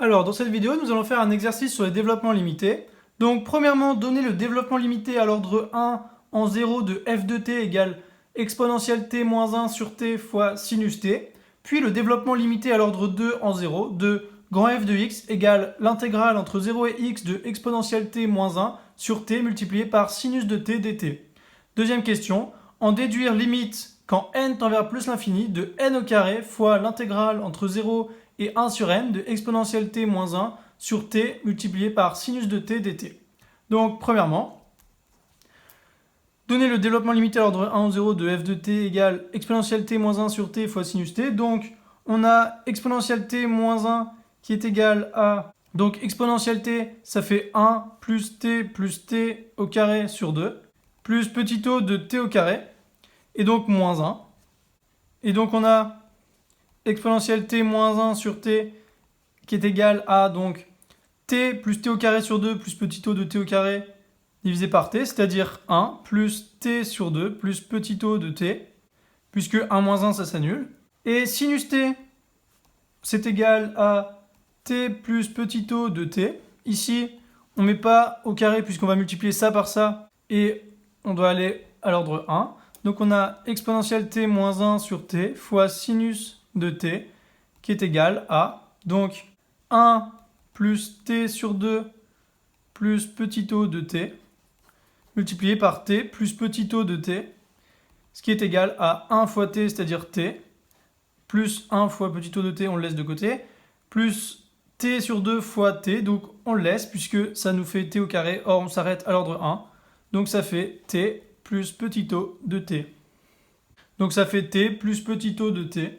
Alors, dans cette vidéo, nous allons faire un exercice sur les développements limités. Donc, premièrement, donner le développement limité à l'ordre 1 en 0 de f de t égale exponentielle t moins 1 sur t fois sinus t. Puis le développement limité à l'ordre 2 en 0 de grand f de x égale l'intégrale entre 0 et x de exponentielle t moins 1 sur t multiplié par sinus de t dt. Deuxième question, en déduire limite quand n tend vers plus l'infini de n au carré fois l'intégrale entre 0 et 1 sur n de exponentielle t moins 1 sur t multiplié par sinus de t dt. Donc, premièrement, donner le développement limité à l'ordre 1 ou 0 de f de t égale exponentielle t moins 1 sur t fois sinus t. Donc, on a exponentielle t moins 1 qui est égal à... Donc, exponentielle t, ça fait 1 plus t au carré sur 2, plus petit o de t au carré, et donc moins 1. Et donc, on a exponentielle t moins 1 sur t qui est égal à donc t plus t au carré sur 2 plus petit o de t au carré divisé par t, c'est-à-dire 1 plus t sur 2 plus petit o de t, puisque 1 moins 1 ça s'annule. Et sinus t, c'est égal à t plus petit o de t. Ici, on ne met pas au carré puisqu'on va multiplier ça par ça et on doit aller à l'ordre 1. Donc on a exponentielle t moins 1 sur t fois sinus de t qui est égal à donc 1 plus t sur 2 plus petit o de t multiplié par t plus petit o de t, ce qui est égal à 1 fois t, c'est-à-dire t, plus 1 fois petit o de t, on le laisse de côté, plus t sur 2 fois t, donc on le laisse puisque ça nous fait t au carré, or on s'arrête à l'ordre 1, donc ça fait t plus petit o de t. Donc ça fait t plus petit o de t.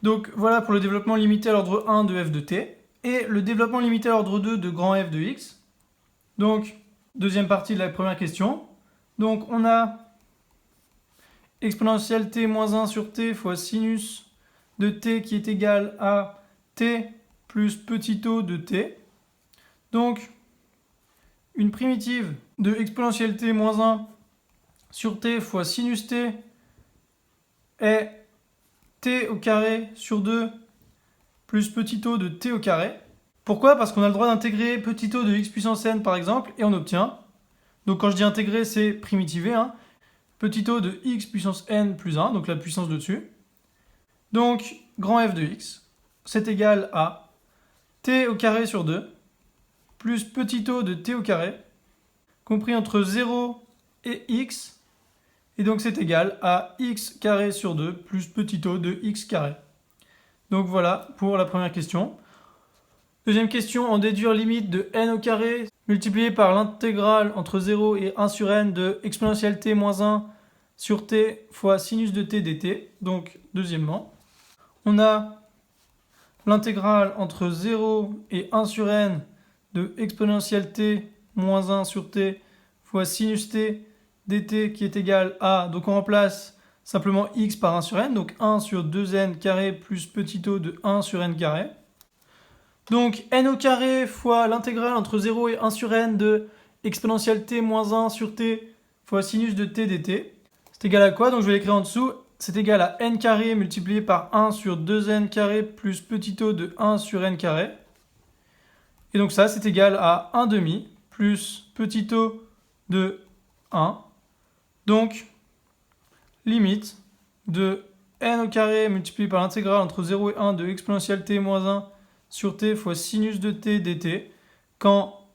Donc voilà pour le développement limité à l'ordre 1 de f de t. Et le développement limité à l'ordre 2 de grand f de x. Donc, deuxième partie de la première question. Donc on a exponentielle t moins 1 sur t fois sinus de t qui est égal à t plus petit o de t. Donc, une primitive de exponentielle t moins 1 sur t fois sinus t est t au carré sur 2 plus petit o de t au carré. Pourquoi? Parce qu'on a le droit d'intégrer petit o de x puissance n par exemple, et on obtient, donc quand je dis intégrer, c'est primitiver, hein, petit o de x puissance n plus 1, donc la puissance de dessus. Donc, grand f de x, c'est égal à t au carré sur 2, plus petit o de t au carré, compris entre 0 et x, et donc c'est égal à x carré sur 2 plus petit o de x carré. Donc voilà pour la première question. Deuxième question, en déduire limite de n au carré multiplié par l'intégrale entre 0 et 1 sur n de exponentielle t moins 1 sur t fois sinus de t dt. Donc deuxièmement, on a l'intégrale entre 0 et 1 sur n de exponentielle t moins 1 sur t fois sinus t dt qui est égal à, donc on remplace simplement x par 1 sur n, donc 1 sur 2n carré plus petit o de 1 sur n carré. Donc n au carré fois l'intégrale entre 0 et 1 sur n de exponentielle t moins 1 sur t fois sinus de t dt. C'est égal à quoi? Donc je vais l'écrire en dessous. C'est égal à n carré multiplié par 1 sur 2n carré plus petit o de 1 sur n carré. Et donc ça, c'est égal à 1 demi plus petit o de 1. Donc, limite de n au carré multiplié par l'intégrale entre 0 et 1 de exponentielle t moins 1 sur t fois sinus de t dt, quand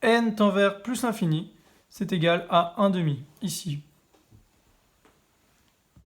n tend vers plus l'infini, c'est égal à 1 demi, ici.